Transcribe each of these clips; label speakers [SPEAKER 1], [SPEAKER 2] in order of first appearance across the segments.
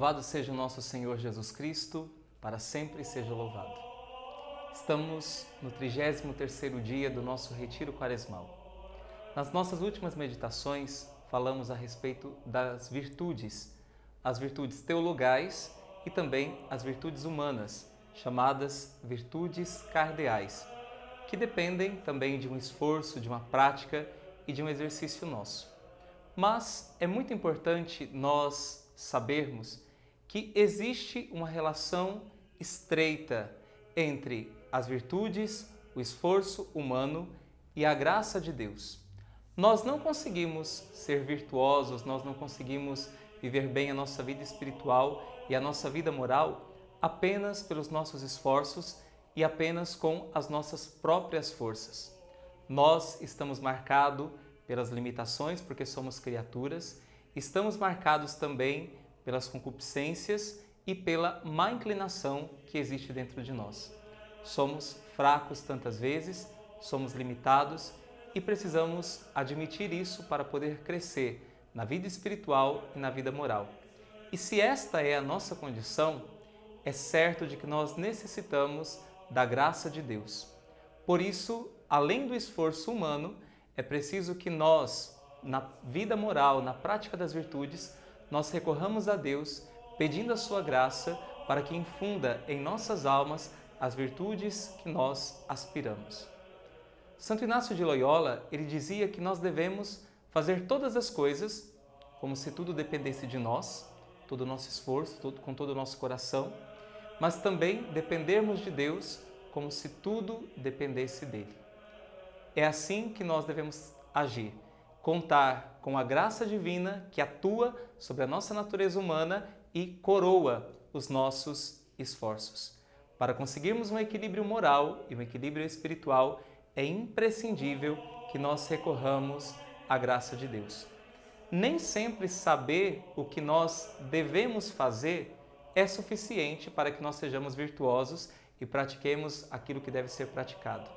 [SPEAKER 1] Louvado seja o nosso Senhor Jesus Cristo, para sempre seja louvado. Estamos no 33º dia do nosso Retiro Quaresmal. Nas nossas últimas meditações, falamos a respeito das virtudes, as virtudes teologais e também as virtudes humanas, chamadas virtudes cardeais, que dependem também de um esforço, de uma prática e de um exercício nosso. Mas é muito importante nós sabermos que existe uma relação estreita entre as virtudes, o esforço humano e a graça de Deus. Nós não conseguimos ser virtuosos, nós não conseguimos viver bem a nossa vida espiritual e a nossa vida moral apenas pelos nossos esforços e apenas com as nossas próprias forças. Nós estamos marcados pelas limitações, porque somos criaturas, estamos marcados também pelas concupiscências e pela má inclinação que existe dentro de nós. Somos fracos tantas vezes, somos limitados e precisamos admitir isso para poder crescer na vida espiritual e na vida moral. E se esta é a nossa condição, é certo de que nós necessitamos da graça de Deus. Por isso, além do esforço humano, é preciso que nós, na vida moral, na prática das virtudes, nós recorramos a Deus pedindo a sua graça para que infunda em nossas almas as virtudes que nós aspiramos. Santo Inácio de Loyola, ele dizia que nós devemos fazer todas as coisas como se tudo dependesse de nós, todo o nosso esforço, com todo o nosso coração, mas também dependermos de Deus como se tudo dependesse dele. É assim que nós devemos agir, contar com a graça divina que atua sobre a nossa natureza humana e coroa os nossos esforços. Para conseguirmos um equilíbrio moral e um equilíbrio espiritual, é imprescindível que nós recorramos à graça de Deus. Nem sempre saber o que nós devemos fazer é suficiente para que nós sejamos virtuosos e pratiquemos aquilo que deve ser praticado.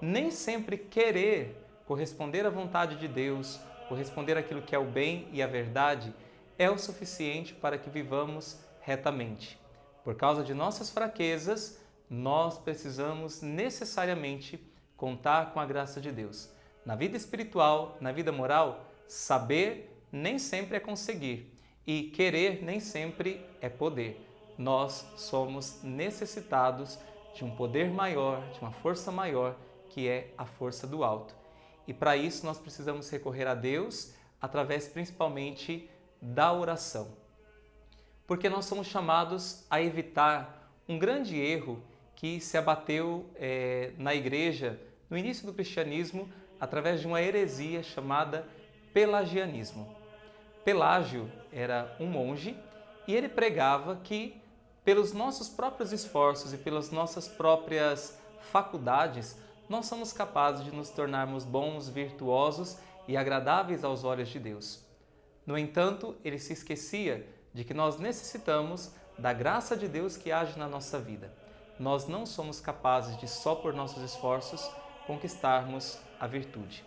[SPEAKER 1] Nem sempre querer corresponder à vontade de Deus, corresponder àquilo que é o bem e a verdade, é o suficiente para que vivamos retamente. Por causa de nossas fraquezas, nós precisamos necessariamente contar com a graça de Deus. Na vida espiritual, na vida moral, saber nem sempre é conseguir e querer nem sempre é poder. Nós somos necessitados de um poder maior, de uma força maior, que é a força do alto. E para isso nós precisamos recorrer a Deus através principalmente da oração. Porque nós somos chamados a evitar um grande erro que se abateu na igreja no início do cristianismo através de uma heresia chamada pelagianismo. Pelágio era um monge e ele pregava que pelos nossos próprios esforços e pelas nossas próprias faculdades, nós somos capazes de nos tornarmos bons, virtuosos e agradáveis aos olhos de Deus. No entanto, ele se esquecia de que nós necessitamos da graça de Deus que age na nossa vida. Nós não somos capazes de, só por nossos esforços, conquistarmos a virtude.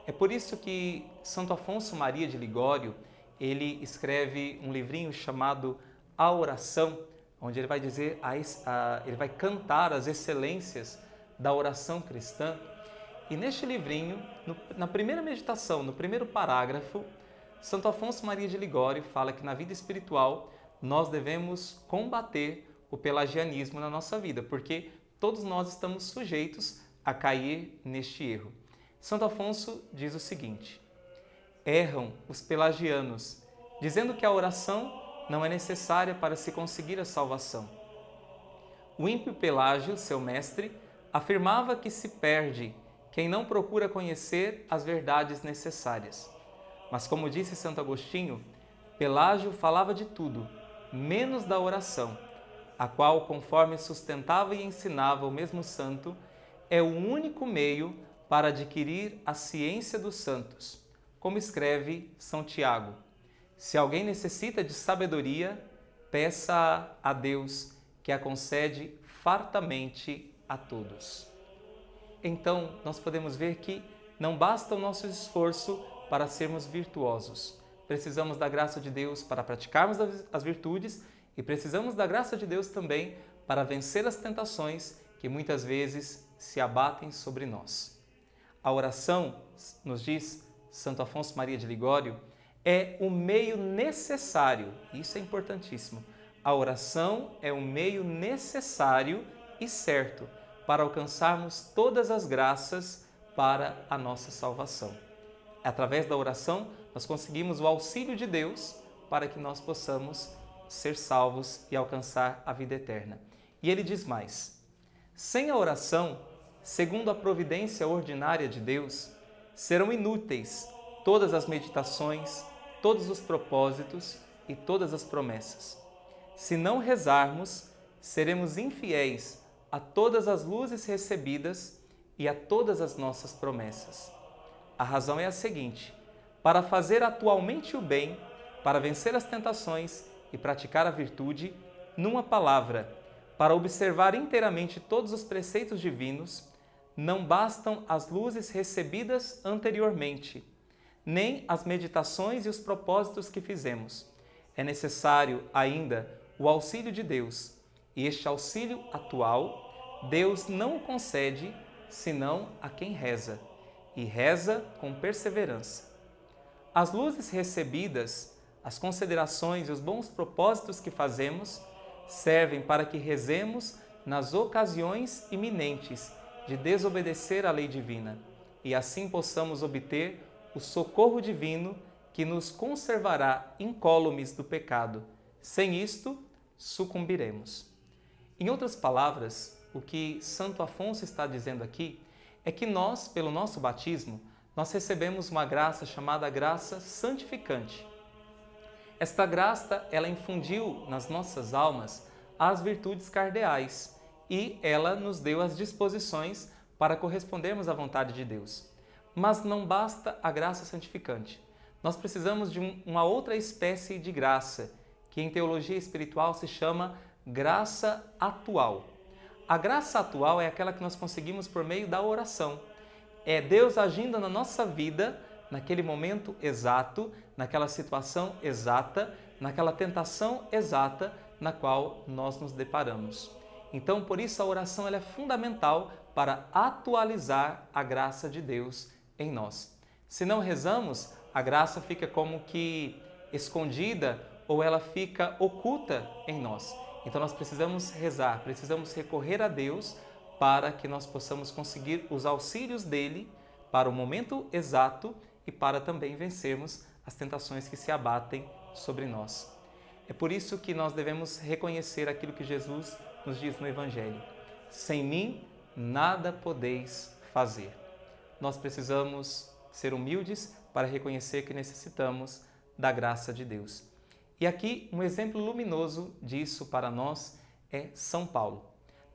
[SPEAKER 1] É por isso que Santo Afonso Maria de Ligório, ele escreve um livrinho chamado A Oração, onde ele vai dizer, ele vai cantar as excelências da oração cristã. E neste livrinho, na primeira meditação, no primeiro parágrafo, Santo Afonso Maria de Ligório fala que na vida espiritual nós devemos combater o pelagianismo na nossa vida, porque todos nós estamos sujeitos a cair neste erro. Santo Afonso diz o seguinte: erram os pelagianos, dizendo que a oração não é necessária para se conseguir a salvação. O ímpio Pelágio, seu mestre, afirmava que se perde quem não procura conhecer as verdades necessárias. Mas como disse Santo Agostinho, Pelágio falava de tudo, menos da oração, a qual, conforme sustentava e ensinava o mesmo santo, é o único meio para adquirir a ciência dos santos. Como escreve São Tiago: se alguém necessita de sabedoria, peça a Deus, que a concede fartamente a todos. Então, nós podemos ver que não basta o nosso esforço para sermos virtuosos. precisamos da graça de Deus para praticarmos as virtudes e precisamos da graça de Deus também para vencer as tentações que muitas vezes se abatem sobre nós. A oração, nos diz Santo Afonso Maria de Ligório, é o meio necessário, isso é importantíssimo. A oração é o meio necessário e certo para alcançarmos todas as graças para a nossa salvação. Através da oração, nós conseguimos o auxílio de Deus para que nós possamos ser salvos e alcançar a vida eterna. E ele diz mais: sem a oração, segundo a providência ordinária de Deus, serão inúteis todas as meditações, todos os propósitos e todas as promessas. Se não rezarmos, seremos infiéis a todas as luzes recebidas e a todas as nossas promessas. A razão é a seguinte: para fazer atualmente o bem, para vencer as tentações e praticar a virtude, numa palavra, para observar inteiramente todos os preceitos divinos, não bastam as luzes recebidas anteriormente, nem as meditações e os propósitos que fizemos. É necessário ainda o auxílio de Deus, e este auxílio atual, Deus não o concede senão a quem reza, e reza com perseverança. As luzes recebidas, as considerações e os bons propósitos que fazemos servem para que rezemos nas ocasiões iminentes de desobedecer à lei divina e assim possamos obter o socorro divino que nos conservará incólumes do pecado. Sem isto, sucumbiremos. Em outras palavras, o que Santo Afonso está dizendo aqui é que nós, pelo nosso batismo, nós recebemos uma graça chamada graça santificante. Esta graça, ela infundiu nas nossas almas as virtudes cardeais e ela nos deu as disposições para correspondermos à vontade de Deus. Mas não basta a graça santificante. Nós precisamos de uma outra espécie de graça, que em teologia espiritual se chama graça atual. A graça atual é aquela que nós conseguimos por meio da oração. É Deus agindo na nossa vida, naquele momento exato, naquela situação exata, naquela tentação exata na qual nós nos deparamos. Então, por isso, a oração ela é fundamental para atualizar a graça de Deus em nós. Se não rezamos, a graça fica como que escondida ou ela fica oculta em nós. Então, nós precisamos rezar, precisamos recorrer a Deus para que nós possamos conseguir os auxílios dele para o momento exato e para também vencermos as tentações que se abatem sobre nós. É por isso que nós devemos reconhecer aquilo que Jesus nos diz no Evangelho: sem mim nada podeis fazer. Nós precisamos ser humildes para reconhecer que necessitamos da graça de Deus. E aqui um exemplo luminoso disso para nós é São Paulo.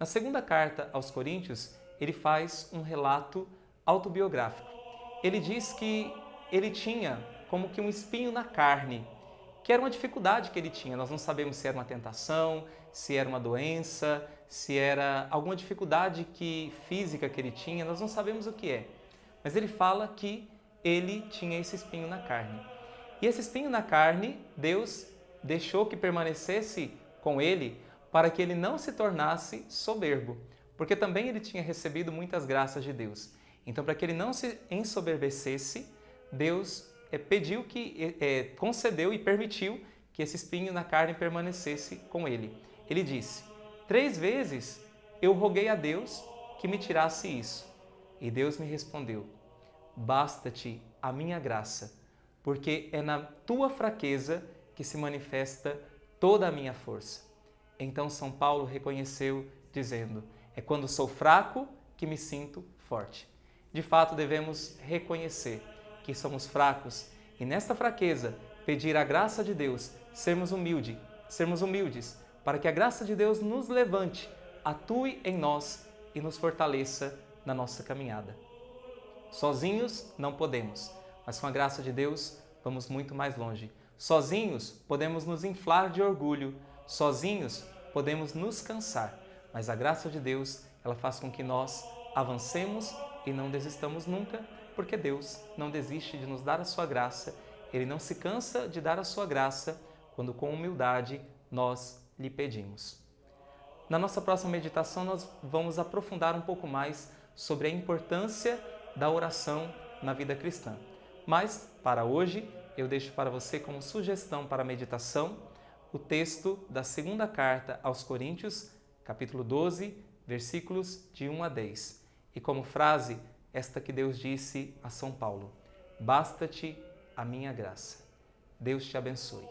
[SPEAKER 1] Na segunda carta aos Coríntios, ele faz um relato autobiográfico. Ele diz que ele tinha como que um espinho na carne, que era uma dificuldade que ele tinha. Nós não sabemos se era uma tentação, se era uma doença, se era alguma dificuldade física que ele tinha, nós não sabemos o que é. Mas ele fala que ele tinha esse espinho na carne. E esse espinho na carne, Deus deixou que permanecesse com ele para que ele não se tornasse soberbo, porque também ele tinha recebido muitas graças de Deus. Então, para que ele não se ensoberbecesse, Deus concedeu e permitiu que esse espinho na carne permanecesse com ele. Ele disse: 3 vezes eu roguei a Deus que me tirasse isso. E Deus me respondeu: basta-te a minha graça, porque é na tua fraqueza que se manifesta toda a minha força. Então São Paulo reconheceu, dizendo: é quando sou fraco que me sinto forte. De fato, devemos reconhecer que somos fracos e nesta fraqueza pedir a graça de Deus, sermos humildes, para que a graça de Deus nos levante, atue em nós e nos fortaleça na nossa caminhada. Sozinhos não podemos, mas com a graça de Deus vamos muito mais longe. Sozinhos podemos nos inflar de orgulho, sozinhos podemos nos cansar, mas a graça de Deus, ela faz com que nós avancemos e não desistamos nunca, porque Deus não desiste de nos dar a sua graça Ele não se cansa de dar a sua graça quando com humildade nós lhe pedimos. Na nossa próxima meditação, nós vamos aprofundar um pouco mais sobre a importância da oração na vida cristã. Mas, para hoje, eu deixo para você como sugestão para a meditação o texto da segunda carta aos Coríntios, capítulo 12, versículos de 1 a 10. E como frase, esta que Deus disse a São Paulo: basta-te a minha graça. Deus te abençoe.